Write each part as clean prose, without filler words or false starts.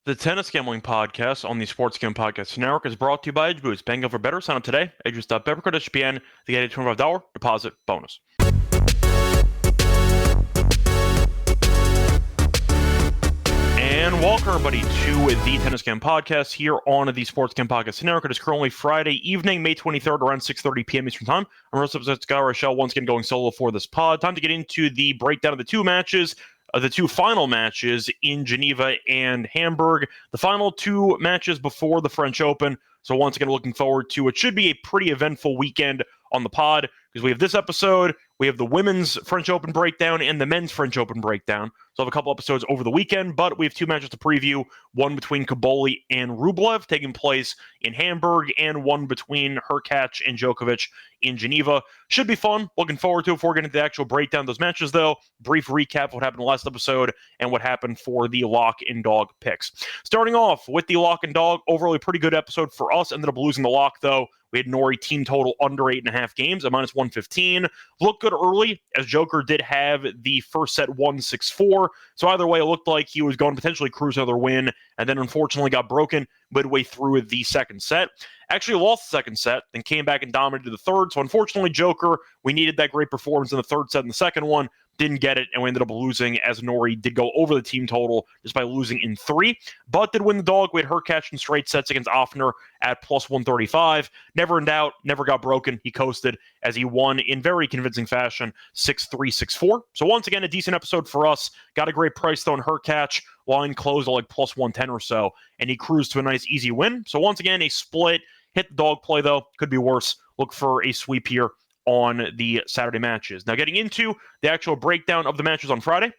The Tennis Gambling Podcast on the Sports Gambling Podcast Network is brought to you by Edge Boost. Bank for better. Sign up today. Edgeboost.bet. Code SGPN to get a $25 deposit bonus. And welcome, everybody, to the Tennis Gambling Podcast here on the Sports Gambling Podcast Network. It is currently Friday evening, May 23rd, around 6:30 p.m. Eastern Time. I'm Russell Scott Reichel, once again going solo for this pod. Time to get into the breakdown of the two final matches in Geneva and Hamburg, the final two matches before the French Open. So once again, looking forward to it. Should be a pretty eventful weekend on the pod because we have this episode, we have the women's French Open breakdown and the men's French Open breakdown. So I'll have a couple episodes over the weekend, but we have two matches to preview, one between Kaboli and Rublev taking place in Hamburg, and one between Hurkacz and Djokovic in Geneva. Should be fun. Looking forward to it. Before we get into the actual breakdown of those matches, though, brief recap of what happened last episode and what happened for the lock and dog picks. Starting off with the lock and dog, overall pretty good episode for us. Ended up losing the lock, though. We had Norrie team total under 8.5 games at minus 115. Looked good early, as Joker did have the first set 1-6-4. So either way, it looked like he was going to potentially cruise another win, and then unfortunately got broken midway through the second set. Actually lost the second set, then came back and dominated the third. So unfortunately, Joker, we needed that great performance in the third set and the second one. Didn't get it, and we ended up losing as Norrie did go over the team total just by losing in 3. But did win the dog. We had Hurkacz in straight sets against Offner at plus 135. Never in doubt, never got broken. He coasted as he won in very convincing fashion, 6-3, 6-4. So once again, a decent episode for us. Got a great price though on Hurkacz. Line closed at like plus 110 or so, and he cruised to a nice easy win. So once again, a split. Hit the dog play though. Could be worse. Look for a sweep here on the Saturday matches. Now getting into the actual breakdown of the matches on Friday.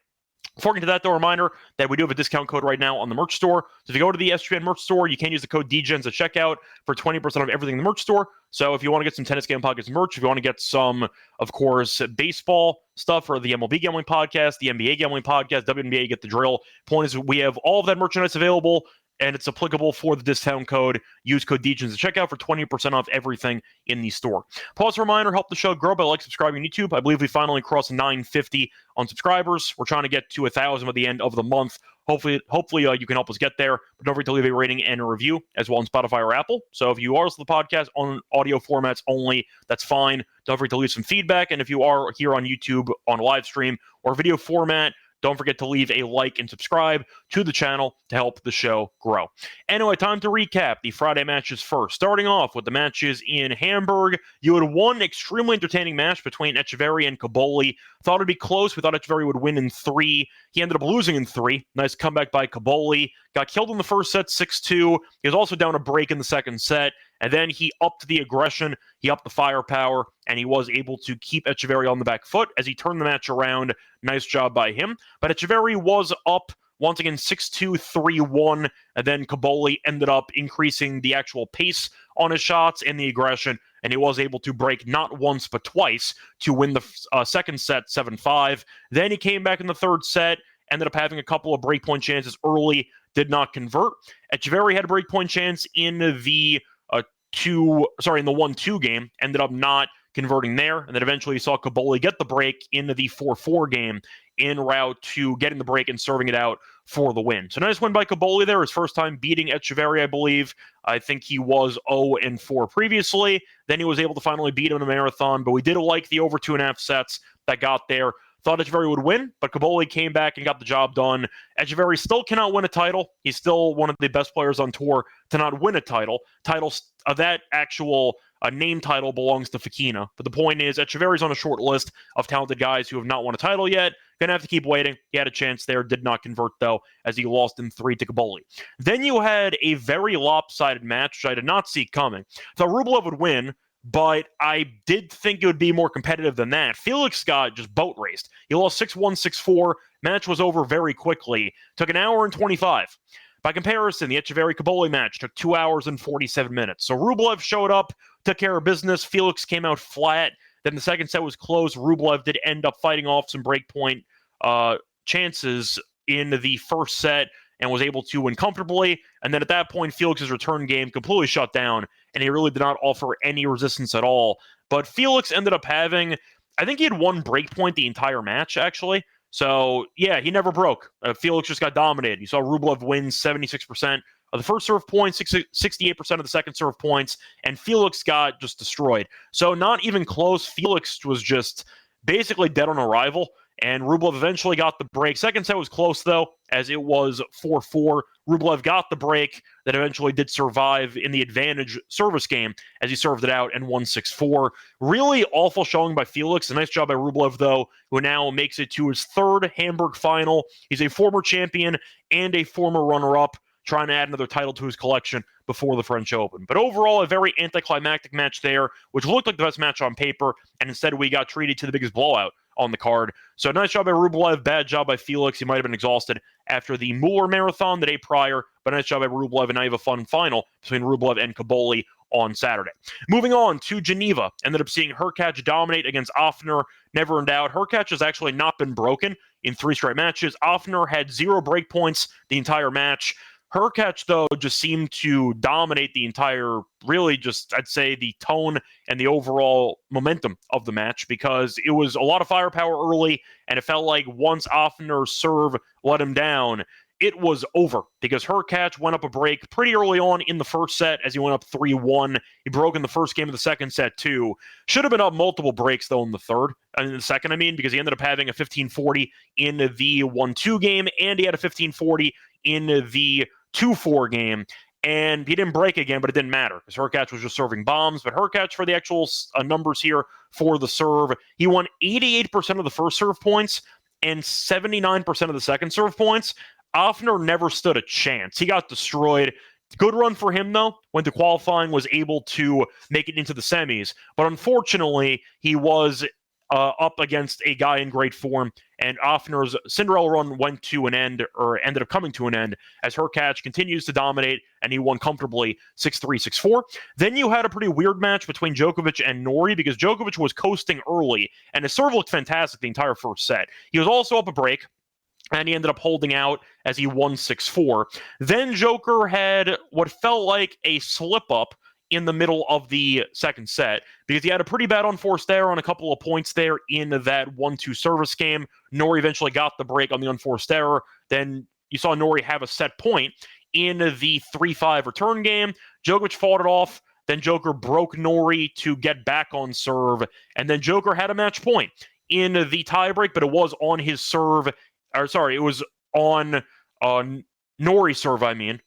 Before getting to that, though, a reminder that we do have a discount code right now on the merch store. So if you go to the SGPN merch store, you can use the code DGENS at checkout for 20% off everything in the merch store. So if you want to get some Tennis Gambling Podcast merch, if you want to get some, of course, baseball stuff for the MLB Gambling Podcast, the NBA Gambling Podcast, WNBA, get the drill. Point is, we have all of that merchandise available, and it's applicable for the discount code. Use code DGENS at checkout for 20% off everything in the store. Pause reminder, help the show grow by subscribing on YouTube. I believe we finally crossed 950 on subscribers. We're trying to get to 1,000 by the end of the month. Hopefully, you can help us get there. But don't forget to leave a rating and a review as well on Spotify or Apple. So if you are listening to the podcast on audio formats only, that's fine. Don't forget to leave some feedback. And if you are here on YouTube on a live stream or video format, don't forget to leave a like and subscribe to the channel to help the show grow. Anyway, time to recap the Friday matches first. Starting off with the matches in Hamburg, you had one extremely entertaining match between Etcheverry and Kaboli. Thought it'd be close. We thought Etcheverry would win in 3. He ended up losing in 3. Nice comeback by Kaboli. Got killed in the first set, 6-2. He was also down a break in the second set. And then he upped the aggression, he upped the firepower, and he was able to keep Etcheverry on the back foot as he turned the match around. Nice job by him. But Etcheverry was up once again 6-2, 3-1, and then Kaboli ended up increasing the actual pace on his shots and the aggression, and he was able to break not once but twice to win the second set 7-5. Then he came back in the third set, ended up having a couple of breakpoint chances early, did not convert. Etcheverry had a breakpoint chance in the 1-2 game, ended up not converting there, and then eventually you saw Kaboli get the break into the 4-4 game en route to getting the break and serving it out for the win. So nice win by Kaboli there, his first time beating Etcheverry, I believe. I think he was 0-4 previously. Then he was able to finally beat him in a marathon, but we did like the over 2.5 sets that got there. Thought Etcheverry would win, but Kaboli came back and got the job done. Etcheverry still cannot win a title. He's still one of the best players on tour to not win a title. Titles of that actual name title belongs to Fekina. But the point is, Etcheverry's on a short list of talented guys who have not won a title yet. Gonna have to keep waiting. He had a chance there, did not convert though, as he lost in 3 to Kaboli. Then you had a very lopsided match, which I did not see coming. Thought Rublev would win, but I did think it would be more competitive than that. Felix got just boat raced. He lost 6-1, 6-4. Match was over very quickly. Took an hour and 25. By comparison, the Etcheverry-Kaboli match took 2 hours and 47 minutes. So Rublev showed up, took care of business. Felix came out flat. Then the second set was close. Rublev did end up fighting off some breakpoint chances in the first set and was able to win comfortably. And then at that point, Felix's return game completely shut down, and he really did not offer any resistance at all. But Felix ended up having, I think he had one breakpoint the entire match, actually. So, yeah, he never broke. Felix just got dominated. You saw Rublev win 76% of the first serve points, 68% of the second serve points, and Felix got just destroyed. So not even close. Felix was just basically dead on arrival, and Rublev eventually got the break. Second set was close, though, as it was 4-4. Rublev got the break that eventually did survive in the advantage service game as he served it out and won 6-4. Really awful showing by Felix. A nice job by Rublev, though, who now makes it to his third Hamburg final. He's a former champion and a former runner-up, trying to add another title to his collection before the French Open. But overall, a very anticlimactic match there, which looked like the best match on paper, and instead we got treated to the biggest blowout on the card. So nice job by Rublev, bad job by Felix. He might have been exhausted after the Mueller marathon the day prior, but nice job by Rublev, and now you have a fun final between Rublev and Kaboli on Saturday. Moving on to Geneva, ended up seeing Hurkacz dominate against Offner. Never in doubt, Hurkacz has actually not been broken in 3 straight matches. Offner had 0 break points the entire match. Hurkacz, though, just seemed to dominate the entire, really just, I'd say, the tone and the overall momentum of the match, because it was a lot of firepower early, and it felt like once Offner's serve let him down, it was over, because Hurkacz went up a break pretty early on in the first set as he went up 3-1. He broke in the first game of the second set, too. Should have been up multiple breaks, though, in the third. In the second, because he ended up having a 15-40 in the 1-2 game, and he had a 15-40 in the 2-4 game, and he didn't break again, but it didn't matter because Hurkacz was just serving bombs. But Hurkacz, for the actual numbers here for the serve, he won 88% of the first serve points and 79% of the second serve points. Offner never stood a chance. He got destroyed. Good run for him, though. Went to qualifying, was able to make it into the semis, but unfortunately, he was up against a guy in great form, and Offner's Cinderella run went to an end, or ended up coming to an end, as Hurkacz continues to dominate, and he won comfortably 6-3, 6-4. Then you had a pretty weird match between Djokovic and Norrie, because Djokovic was coasting early, and his serve looked fantastic the entire first set. He was also up a break, and he ended up holding out as he won 6-4. Then Joker had what felt like a slip-up in the middle of the second set, because he had a pretty bad unforced error on a couple of points there in that 1-2 service game. Norrie eventually got the break on the unforced error. Then you saw Norrie have a set point in the 3-5 return game. Djokovic fought it off. Then Joker broke Norrie to get back on serve. And then Joker had a match point in the tiebreak, but it was on his serve. Or sorry, it was on Norrie's serve,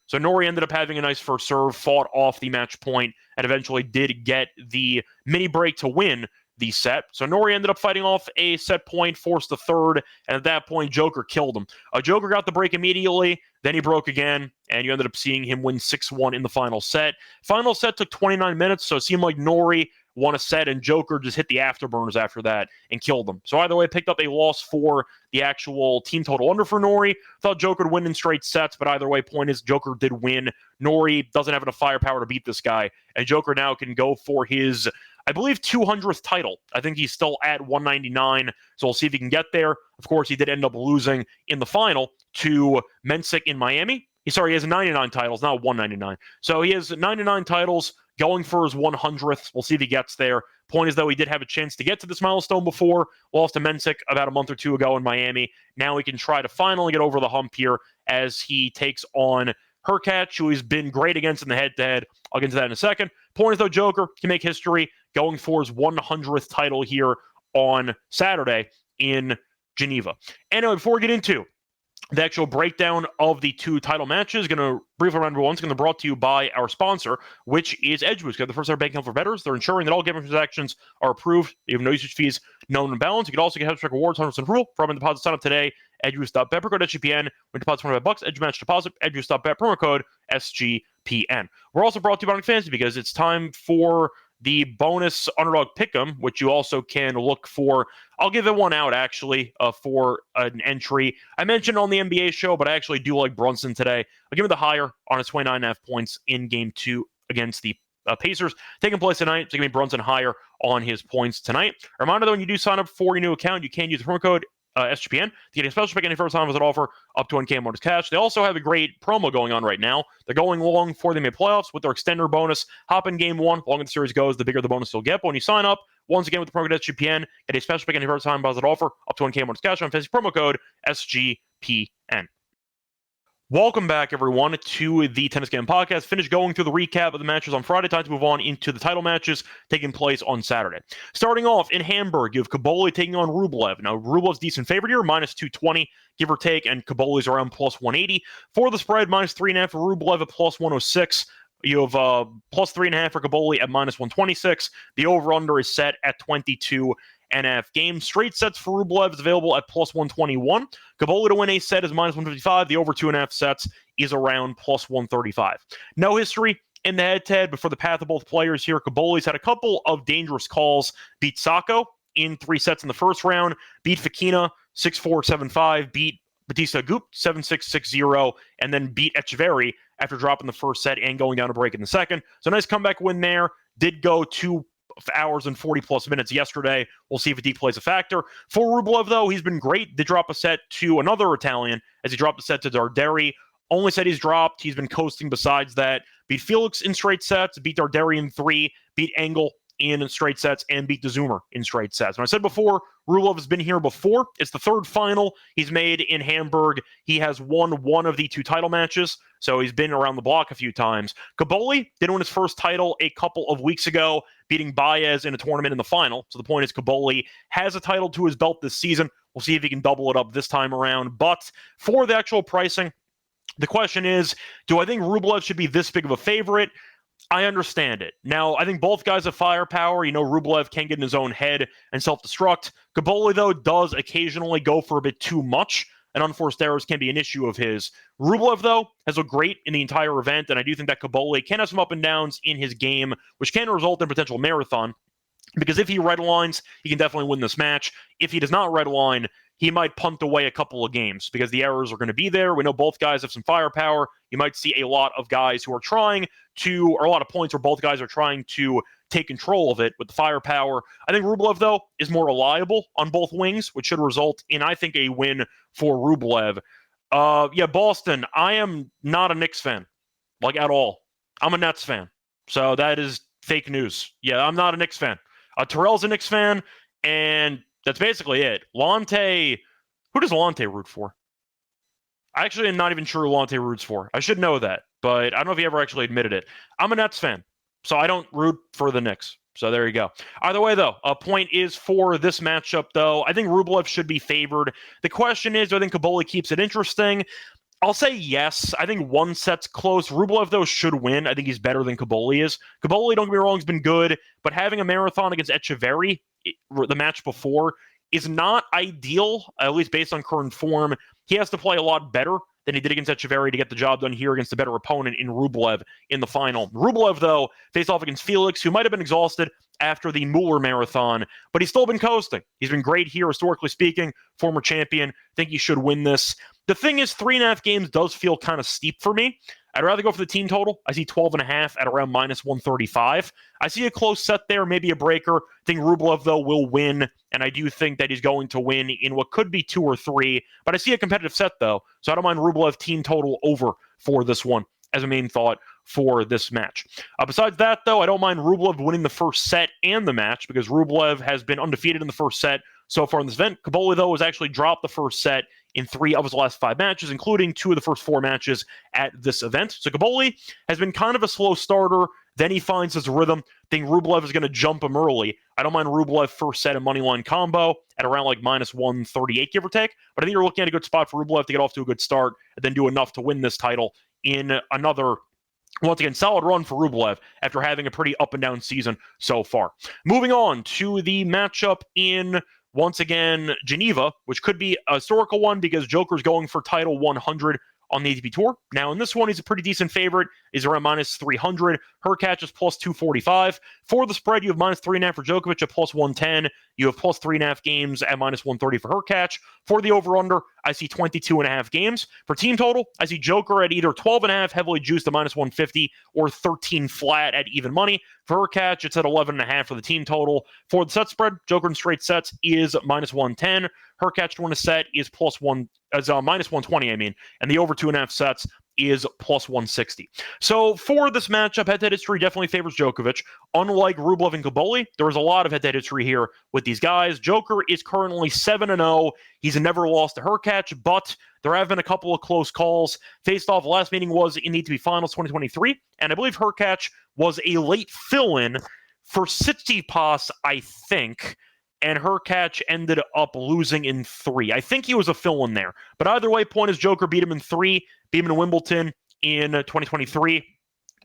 So Norrie ended up having a nice first serve, fought off the match point, and eventually did get the mini break to win the set. So Norrie ended up fighting off a set point, forced the third, and at that point, Joker killed him. Joker got the break immediately, then he broke again, and you ended up seeing him win 6-1 in the final set. Final set took 29 minutes, so it seemed like Norrie won a set, and Joker just hit the afterburners after that and killed them. So either way, picked up a loss for the actual team total under for Norrie. Thought Joker would win in straight sets, but either way, point is Joker did win. Norrie doesn't have enough firepower to beat this guy, and Joker now can go for his, I believe, 200th title. I think he's still at 199, so we'll see if he can get there. Of course, he did end up losing in the final to Mensik in Miami. He has 99 titles, not 199. So he has 99 titles, going for his 100th. We'll see if he gets there. Point is, though, he did have a chance to get to this milestone before. Lost to Mensik about a month or two ago in Miami. Now he can try to finally get over the hump here as he takes on Hurkacz, who he's been great against in the head-to-head. I'll get into that in a second. Point is, though, Joker can make history, going for his 100th title here on Saturday in Geneva. Anyway, before we get into the actual breakdown of the 2 title matches, going to briefly run once. Going to be brought to you by our sponsor, which is Edgeboost. They're the first ever bank account for bettors. They're ensuring that all gambling transactions are approved. You have no usage fees, known and balanced. You can also get HeadStrike rewards, 100% approval from deposit sign up today. Edgeboost.bet, promo code SGPN. When deposit $25, Edge match deposit. Edgeboost.bet, promo code SGPN. We're also brought to you by Fantasy because it's time for the bonus underdog pick'em, which you also can look for. I'll give it one out, actually, for an entry. I mentioned on the NBA show, but I actually do like Brunson today. I'll give him the higher on his 29.5 points in Game 2 against the Pacers. Taking place tonight, so give me Brunson higher on his points tonight. A reminder, though, when you do sign up for your new account, you can use the promo code SGPN to get a special pick any first time with an offer up to 1K bonus cash. They also have a great promo going on right now. They're going long for the mid playoffs with their extender bonus. Hop in Game 1. The longer the series goes, the bigger the bonus you'll get. But when you sign up Once again, with the promo code SGPN, get a special pick and first time deposit offer up to 1K bonus cash on fantasy promo code SGPN. Welcome back, everyone, to the Tennis Game Podcast. Finished going through the recap of the matches on Friday. Time to move on into the title matches taking place on Saturday. Starting off in Hamburg, you have Kaboli taking on Rublev. Now, Rublev's decent favorite here, minus 220, give or take, and Kaboli's around plus 180. For the spread, minus 3.5 for Rublev at plus 106. You have plus 3.5 for Kaboli at minus 126. The over-under is set at 22.5 games. Straight sets for Rublev is available at plus 121. Kaboli to win a set is minus 155. The over 2.5 sets is around plus 135. No history in the head-to-head, but for the path of both players here, Kaboli's had a couple of dangerous calls. Beat Sacco in 3 sets in the first round, beat Fekina 6-4, 7-5, beat Batista Agut 7-6, 6-0, and then beat Echeverry after dropping the first set and going down a break in the second. So nice comeback win there. Did go 2 hours and 40 plus minutes yesterday. We'll see if it plays a factor. For Rublev, though, he's been great. They drop a set to another Italian as he dropped a set to Darderi. Only set he's dropped. He's been coasting besides that. Beat Felix in straight sets, beat Darderi in 3, beat Engel in straight sets, and beat DeZumer in straight sets. And I said before, Rublev has been here before. It's the 3rd final he's made in Hamburg. He has won 1 of the 2 title matches, so he's been around the block a few times. Kaboli did win his first title a couple of weeks ago, beating Baez in a tournament in the final. So the point is Kaboli has a title to his belt this season. We'll see if he can double it up this time around. But for the actual pricing, the question is, do I think Rublev should be this big of a favorite? I understand it. Now, I think both guys have firepower. You know, Rublev can get in his own head and self-destruct. Kaboli, though, does occasionally go for a bit too much, and unforced errors can be an issue of his. Rublev, though, has looked great in the entire event, and I do think that Kaboli can have some up and downs in his game, which can result in potential marathon, because if he redlines, he can definitely win this match. If he does not redline, he might punt away a couple of games because the errors are going to be there. We know both guys have some firepower. You might see a lot of guys who are trying to, or a lot of points where both guys are trying to take control of it with the firepower. I think Rublev, though, is more reliable on both wings, which should result in, I think, a win for Rublev. Boston, I am not a Knicks fan, like at all. I'm a Nets fan. So that is fake news. Yeah, I'm not a Knicks fan. Terrell's a Knicks fan, and that's basically it. Lonte, who does Lonte root for? I actually am not even sure who Lonte roots for. I should know that, but I don't know if he ever actually admitted it. I'm a Nets fan, so I don't root for the Knicks. So there you go. Either way, though, a point is for this matchup, though. I think Rublev should be favored. The question is, do I think Kaboli keeps it interesting? I'll say yes. I think 1 set's close. Rublev, though, should win. I think he's better than Kaboli is. Kaboli, don't get me wrong, has been good, but having a marathon against Echeverry, the match before, is not ideal, at least based on current form. He has to play a lot better than he did against Echeverry to get the job done here against a better opponent in Rublev in the final. Rublev, though, faced off against Felix, who might have been exhausted after the Mueller marathon, but he's still been coasting. He's been great here, historically speaking, former champion. I think he should win this. The thing is, 3.5 games does feel kind of steep for me. I'd rather go for the team total. I see 12.5 at around minus 135. I see a close set there, maybe a breaker. I think Rublev, though, will win, and I do think that he's going to win in what could be 2 or 3. But I see a competitive set, though, so I don't mind Rublev team total over for this one as a main thought for this match. Besides that, though, I don't mind Rublev winning the first set and the match because Rublev has been undefeated in the first set so far in this event. Kaboli, though, has actually dropped the first set in 3 of his last 5 matches, including 2 of the first 4 matches at this event. So Kaboli has been kind of a slow starter. Then he finds his rhythm. I think Rublev is going to jump him early. I don't mind Rublev first set and moneyline combo at around like minus 138, give or take. But I think you're looking at a good spot for Rublev to get off to a good start and then do enough to win this title in another, once again, solid run for Rublev after having a pretty up and down season so far. Moving on to the matchup in, once again, Geneva, which could be a historical one because Joker's going for title 100 on the ATP Tour. Now, in this one, he's a pretty decent favorite. He's around minus 300. Hurkacz is plus 245. For the spread, you have minus 3.5 for Djokovic at plus 110. You have plus 3.5 games at minus 130 for Hurkacz. For the over-under, I see 22.5 games. For team total, I see Joker at either 12.5, heavily juiced at minus 150, or 13 flat at even money. For Hurkacz, it's at 11.5 for the team total. For the set spread, Joker in straight sets is minus 110. Hurkacz to win a set is minus 120, and the over 2.5 sets is plus 160. So for this matchup, head-to-head history definitely favors Djokovic. Unlike Rublev and Kaboli, there is a lot of head-to-head history here with these guys. Joker is currently 7-0. He's never lost to Hurkacz, but there have been a couple of close calls. Faced off, last meeting was in the ATP Finals 2023, and I believe Hurkacz was a late fill-in for Tsitsipas, I think, and Hurkacz ended up losing in 3. I think he was a fill-in there. But either way, point is Joker beat him in 3, beat him in Wimbledon in 2023.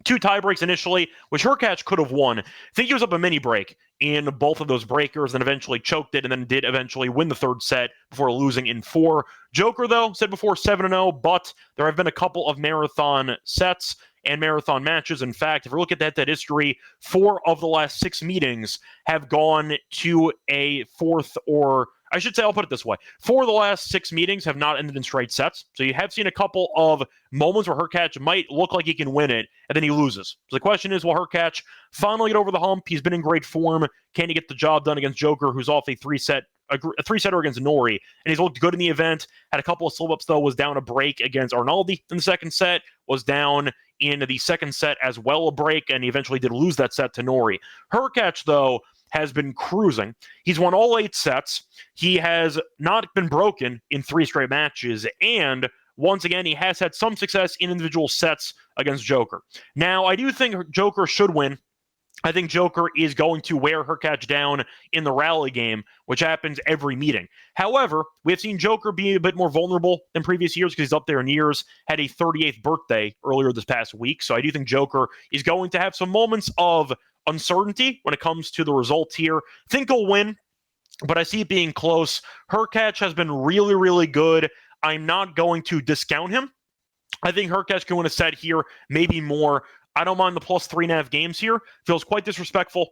2 tiebreaks initially, which Hurkacz could have won. I think he was up a mini break in both of those breakers and eventually choked it and then did eventually win the 3rd set before losing in 4. Joker, though, said before 7-0, but there have been a couple of marathon sets and marathon matches. In fact, if we look at that history, 4 of the last 6 meetings have gone to a 4th, or I should say, I'll put it this way. 4 of the last 6 meetings have not ended in straight sets. So you have seen a couple of moments where Hurkacz might look like he can win it, and then he loses. So the question is, will Hurkacz finally get over the hump? He's been in great form. Can he get the job done against Joker, who's off a 3-setter against Norrie, and he's looked good in the event. Had a couple of slip-ups, though, was down a break against Arnaldi in the 2nd set, was down in the 2nd set as well, a break, and he eventually did lose that set to Norrie. Hurkacz, though, has been cruising. He's won all 8 sets. He has not been broken in 3 straight matches, and once again, he has had some success in individual sets against Joker. Now, I do think Joker should win. I think Joker is going to wear Hurkacz down in the rally game, which happens every meeting. However, we have seen Joker be a bit more vulnerable than previous years because he's up there in years, had a 38th birthday earlier this past week. So I do think Joker is going to have some moments of uncertainty when it comes to the results here. Think he'll win, but I see it being close. Hurkacz has been really, really good. I'm not going to discount him. I think Hurkacz can win a set here, maybe more. I don't mind the plus 3.5 games here. Feels quite disrespectful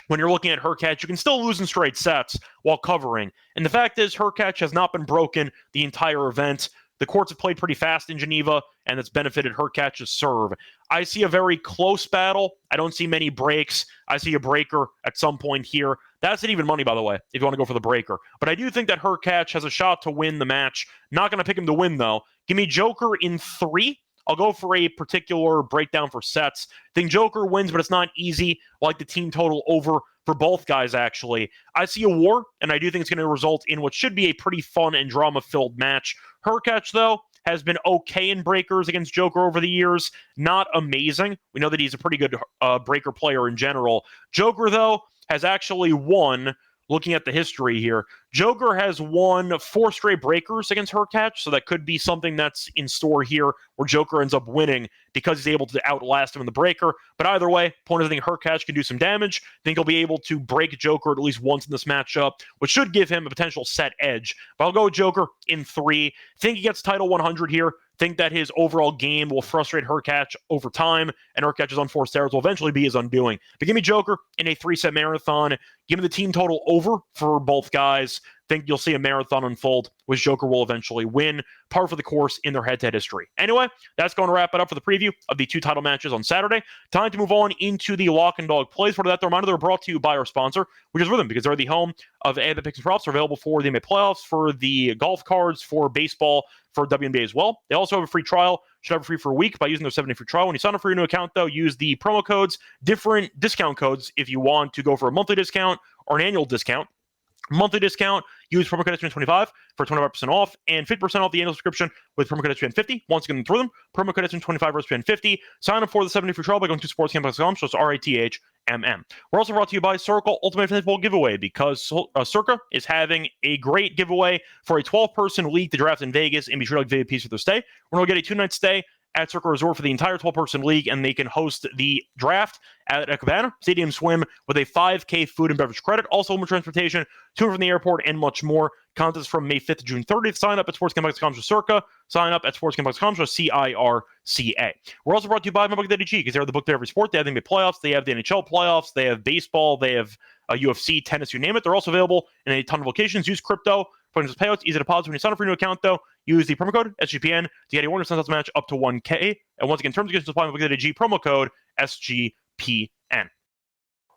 when you're looking at Hurkacz. You can still lose in straight sets while covering. And the fact is, Hurkacz has not been broken the entire event. The courts have played pretty fast in Geneva, and it's benefited Hurkacz's serve. I see a very close battle. I don't see many breaks. I see a breaker at some point here. That's an even money, by the way, if you want to go for the breaker. But I do think that Hurkacz has a shot to win the match. Not going to pick him to win, though. Give me Joker in 3. I'll go for a particular breakdown for sets. I think Joker wins, but it's not easy. I like the team total over for both guys, actually. I see a war, and I do think it's going to result in what should be a pretty fun and drama-filled match. Hurkacz, though, has been okay in breakers against Joker over the years. Not amazing. We know that he's a pretty good breaker player in general. Joker, though, has actually won. Looking at the history here, Joker has won 4 straight breakers against Hurkacz, so that could be something that's in store here where Joker ends up winning because he's able to outlast him in the breaker. But either way, point is I think Hurkacz can do some damage. I think he'll be able to break Joker at least once in this matchup, which should give him a potential set edge. But I'll go with Joker in 3. Think he gets title 100 here. Think that his overall game will frustrate Hurkacz over time, and Hurkacz's unforced errors will eventually be his undoing. But give me Joker in a 3-set marathon. Give me the team total over for both guys. Think you'll see a marathon unfold, which Joker will eventually win. Par for the course in their head-to-head history. Anyway, that's going to wrap it up for the preview of the 2 title matches on Saturday. Time to move on into the lock and dog plays. For that, the reminder, they're brought to you by our sponsor, which is Rhythm, because they're the home of the picks and props. They're available for the NBA playoffs, for the golf cards, for baseball, for WNBA as well. They also have a free trial. Should have a free for a week by using their 7-day free trial. When you sign up for your new account, though, use the promo codes, different discount codes if you want to go for a monthly discount or an annual discount. Monthly discount, use promo code SGPN25 for 25% off and 50% off the annual subscription with promo code SGPN50. Once again, through them, promo code SGPN25 for SGPN50. Sign up for the 7-day free trial by going to sportscamp.com, so it's RATHMM. We're also brought to you by Circle Ultimate Fantasy Bowl Giveaway, because Circa is having a great giveaway for a 12-person league to draft in Vegas and be treated like VIPs for their stay. We're going to get a 2-night stay at Circa Resort for the entire 12-person league, and they can host the draft at a cabana, stadium swim with a $5K food and beverage credit, also home transportation, to and from the airport, and much more. Contest from May 5th to June 30th. Sign up at sportscamp.com/Circa. Sign up at sportscamp.com/CIRCA. We're also brought to you by MyBook.ag, because they're the book to every sport. They have the NBA playoffs, they have the NHL playoffs, they have baseball, they have UFC, tennis, you name it. They're also available in a ton of locations. Use crypto for payouts, easy deposits. When you sign up for a new account, though, use the promo code SGPN to get a 100% match up to 1K. And once again, terms and conditions apply. MyBook.ag, promo code SGPN.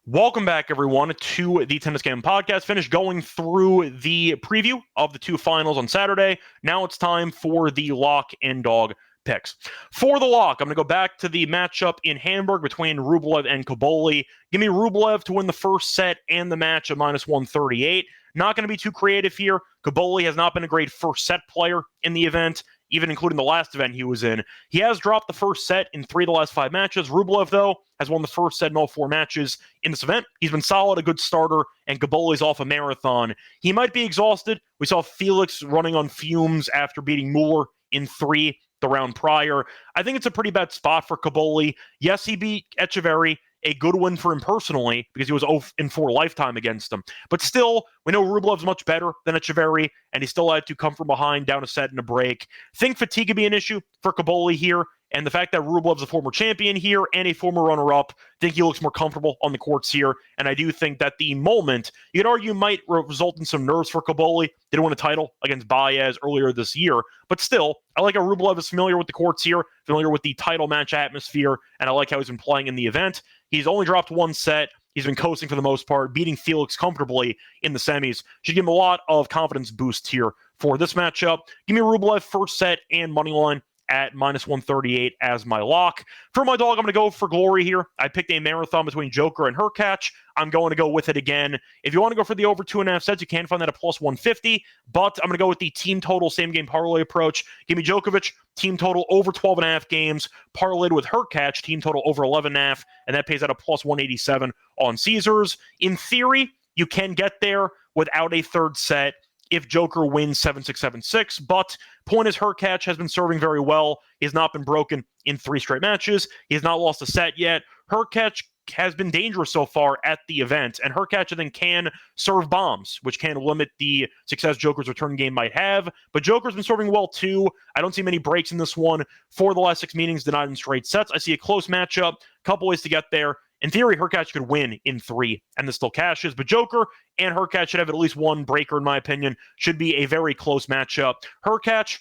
Welcome back, everyone, to the Tennis Game Podcast. Finished going through the preview of the 2 finals on Saturday. Now it's time for the lock and dog picks. For the lock, I'm going to go back to the matchup in Hamburg between Rublev and Cobolli. Give me Rublev to win the first set and the match at minus 138. Not going to be too creative here. Cobolli has not been a great first set player in the event, even including the last event he was in. He has dropped the first set in 3 of the last 5 matches. Rublev, though, has won the first set in all 4 matches in this event. He's been solid, a good starter, and Cobolli's off a marathon. He might be exhausted. We saw Felix running on fumes after beating Mueller in 3 the round prior. I think it's a pretty bad spot for Cobolli. Yes, he beat Echeverry, a good win for him personally because he was 0-4 lifetime against him. But still, we know Rublev's much better than Echeverry, and he still had to come from behind down a set and a break. Think fatigue could be an issue for Cobolli here, and the fact that Rublev's a former champion here and a former runner-up, I think he looks more comfortable on the courts here, and I do think that the moment, you could argue, might result in some nerves for Cobolli. Didn't win a title against Baez earlier this year, but still, I like how Rublev is familiar with the courts here, familiar with the title match atmosphere, and I like how he's been playing in the event. He's only dropped 1 set. He's been coasting for the most part, beating Felix comfortably in the semis. Should give him a lot of confidence boost here for this matchup. Give me Rublev first set and money line at minus 138 as my lock. For my dog, I'm going to go for glory here. I picked a marathon between Joker and Hurkacz. I'm going to go with it again. If you want to go for the over 2.5 sets, you can find that at plus 150, but I'm going to go with the team total same game parlay approach. Give me Djokovic, team total over 12.5 games, parlayed with Hurkacz, team total over 11.5, and that pays out a plus 187 on Caesars. In theory, you can get there without a third set if Joker wins 7-6, 7-6, but point is Hurkacz has been serving very well. He has not been broken in 3 straight matches. He has not lost a set yet. Hurkacz has been dangerous so far at the event, and Hurkacz then can serve bombs, which can limit the success Joker's return game might have, but Joker's been serving well too. I don't see many breaks in this one. 4 of the last 6 meetings denied in straight sets. I see a close matchup, couple ways to get there. In theory, Hurkacz could win in 3, and this still cashes. But Joker and Hurkacz should have at least one breaker, in my opinion. Should be a very close matchup. Hurkacz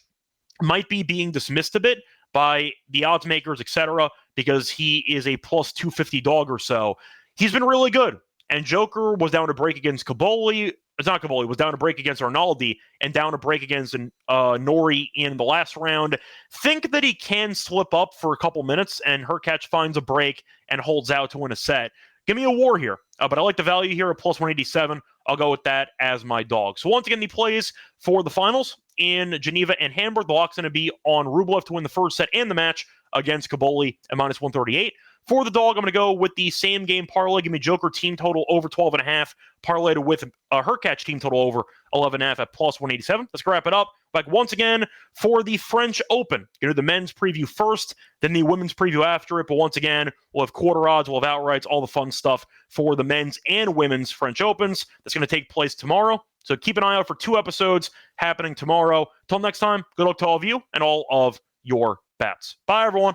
might be being dismissed a bit by the odds makers, etc., because he is a plus 250 dog or so. He's been really good. And Joker was down to break against Cobolli. It's not Cobolli. Was down to break against Arnaldi and down to break against Norrie in the last round. Think that he can slip up for a couple minutes and Hurkacz finds a break and holds out to win a set. Give me a war here. But I like the value here at plus 187. I'll go with that as my dog. So once again, the plays for the finals in Geneva and Hamburg. The lock's going to be on Rublev to win the first set and the match against Cobolli at minus 138. For the dog, I'm going to go with the same game parlay. Give me Joker team total over 12.5, parlayed with Hurkacz team total over 11.5 at plus 187. Let's wrap it up. Like once again, for the French Open, going to do the men's preview first, then the women's preview after it. But once again, we'll have quarter odds, we'll have outrights, all the fun stuff for the men's and women's French Opens. That's going to take place tomorrow. So keep an eye out for 2 episodes happening tomorrow. Till next time, good luck to all of you and all of your bets. Bye, everyone.